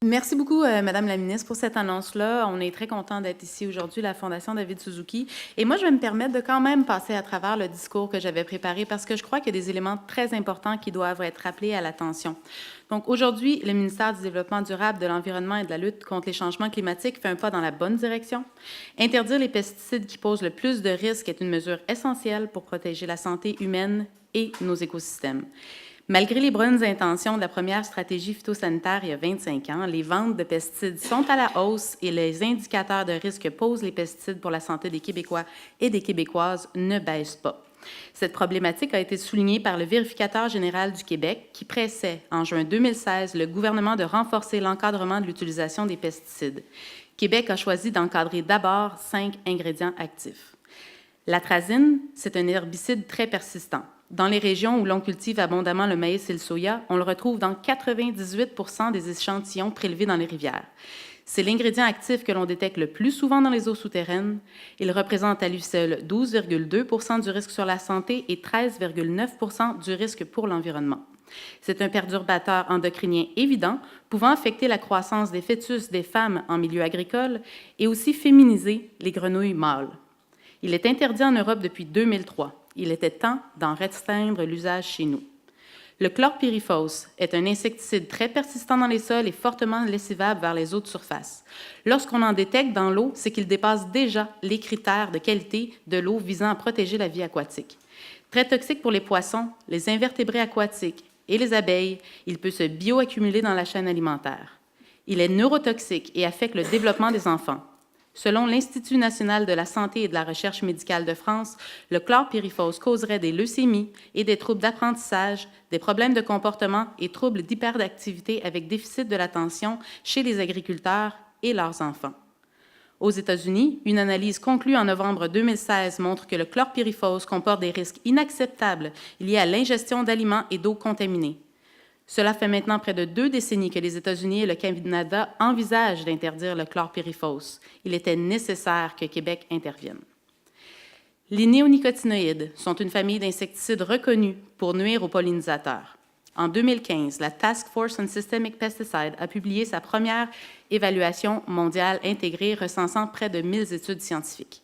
Merci beaucoup, Madame la ministre, pour cette annonce-là. On est très content d'être ici aujourd'hui, la Fondation David Suzuki. Et moi, je vais me permettre de quand même passer à travers le discours que j'avais préparé parce que je crois qu'il y a des éléments très importants qui doivent être rappelés à l'attention. Donc, aujourd'hui, le ministère du Développement durable, de l'Environnement et de la lutte contre les changements climatiques fait un pas dans la bonne direction. Interdire les pesticides qui posent le plus de risques est une mesure essentielle pour protéger la santé humaine et nos écosystèmes. Malgré les bonnes intentions de la première stratégie phytosanitaire il y a 25 ans, les ventes de pesticides sont à la hausse et les indicateurs de risque que posent les pesticides pour la santé des Québécois et des Québécoises ne baissent pas. Cette problématique a été soulignée par le vérificateur général du Québec qui pressait, en juin 2016, le gouvernement de renforcer l'encadrement de l'utilisation des pesticides. Québec a choisi d'encadrer d'abord 5 ingrédients actifs. L'atrazine, c'est un herbicide très persistant. Dans les régions où l'on cultive abondamment le maïs et le soya, on le retrouve dans 98 % des échantillons prélevés dans les rivières. C'est l'ingrédient actif que l'on détecte le plus souvent dans les eaux souterraines. Il représente à lui seul 12,2 % du risque sur la santé et 13,9 % du risque pour l'environnement. C'est un perturbateur endocrinien évident, pouvant affecter la croissance des fœtus des femmes en milieu agricole et aussi féminiser les grenouilles mâles. Il est interdit en Europe depuis 2003. Il était temps d'en restreindre l'usage chez nous. Le chlorpyrifos est un insecticide très persistant dans les sols et fortement lessivable vers les eaux de surface. Lorsqu'on en détecte dans l'eau, c'est qu'il dépasse déjà les critères de qualité de l'eau visant à protéger la vie aquatique. Très toxique pour les poissons, les invertébrés aquatiques et les abeilles, il peut se bioaccumuler dans la chaîne alimentaire. Il est neurotoxique et affecte le développement des enfants. Selon l'Institut national de la santé et de la recherche médicale de France, le chlorpyrifos causerait des leucémies et des troubles d'apprentissage, des problèmes de comportement et troubles d'hyperactivité avec déficit de l'attention chez les agriculteurs et leurs enfants. Aux États-Unis, une analyse conclue en novembre 2016 montre que le chlorpyrifos comporte des risques inacceptables liés à l'ingestion d'aliments et d'eau contaminée. Cela fait maintenant près de 2 décennies que les États-Unis et le Canada envisagent d'interdire le chlorpyrifos. Il était nécessaire que Québec intervienne. Les néonicotinoïdes sont une famille d'insecticides reconnus pour nuire aux pollinisateurs. En 2015, la Task Force on Systemic Pesticides a publié sa première évaluation mondiale intégrée recensant près de 1000 études scientifiques.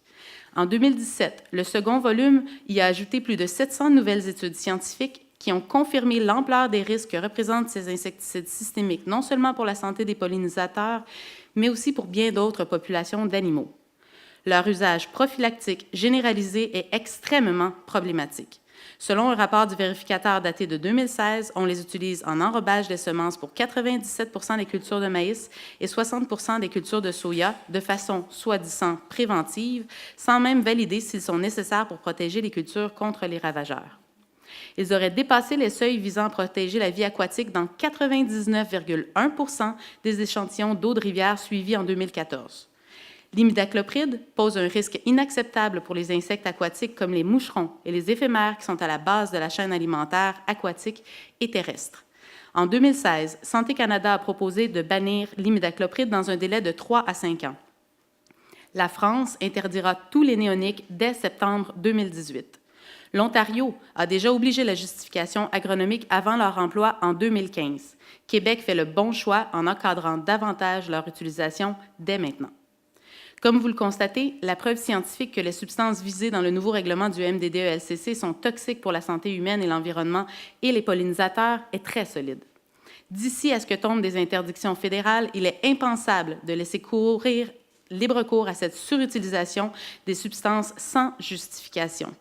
En 2017, le second volume y a ajouté plus de 700 nouvelles études scientifiques qui ont confirmé l'ampleur des risques que représentent ces insecticides systémiques, non seulement pour la santé des pollinisateurs, mais aussi pour bien d'autres populations d'animaux. Leur usage prophylactique généralisé est extrêmement problématique. Selon un rapport du vérificateur daté de 2016, on les utilise en enrobage des semences pour 97 % des cultures de maïs et 60 % des cultures de soya de façon soi-disant préventive, sans même valider s'ils sont nécessaires pour protéger les cultures contre les ravageurs. Ils auraient dépassé les seuils visant à protéger la vie aquatique dans 99,1 % des échantillons d'eau de rivière suivis en 2014. L'imidaclopride pose un risque inacceptable pour les insectes aquatiques comme les moucherons et les éphémères qui sont à la base de la chaîne alimentaire aquatique et terrestre. En 2016, Santé Canada a proposé de bannir l'imidaclopride dans un délai de 3 à 5 ans. La France interdira tous les néoniques dès septembre 2018. L'Ontario a déjà obligé la justification agronomique avant leur emploi en 2015. Québec fait le bon choix en encadrant davantage leur utilisation dès maintenant. Comme vous le constatez, la preuve scientifique que les substances visées dans le nouveau règlement du MDDE-LCC sont toxiques pour la santé humaine et l'environnement et les pollinisateurs est très solide. D'ici à ce que tombent des interdictions fédérales, il est impensable de laisser courir libre cours à cette surutilisation des substances sans justification.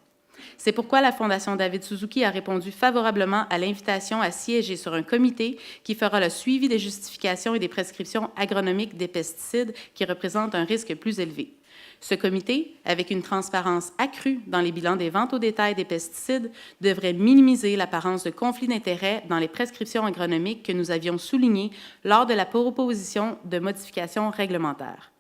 C'est pourquoi la Fondation David Suzuki a répondu favorablement à l'invitation à siéger sur un comité qui fera le suivi des justifications et des prescriptions agronomiques des pesticides qui représentent un risque plus élevé. Ce comité, avec une transparence accrue dans les bilans des ventes au détail des pesticides, devrait minimiser l'apparence de conflit d'intérêts dans les prescriptions agronomiques que nous avions soulignées lors de la proposition de modification réglementaire.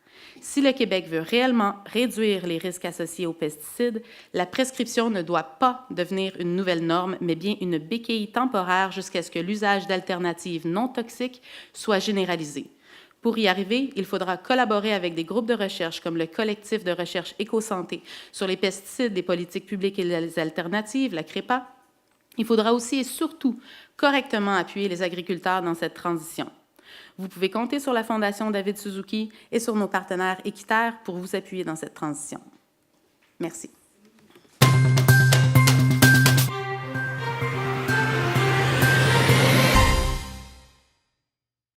Si le Québec veut réellement réduire les risques associés aux pesticides, la prescription ne doit pas devenir une nouvelle norme, mais bien une béquille temporaire jusqu'à ce que l'usage d'alternatives non toxiques soit généralisé. Pour y arriver, il faudra collaborer avec des groupes de recherche comme le collectif de recherche Écosanté sur les pesticides, des politiques publiques et les alternatives, la CREPA, Il faudra aussi et surtout correctement appuyer les agriculteurs dans cette transition. Vous pouvez compter sur la Fondation David Suzuki et sur nos partenaires équitaires pour vous appuyer dans cette transition. Merci.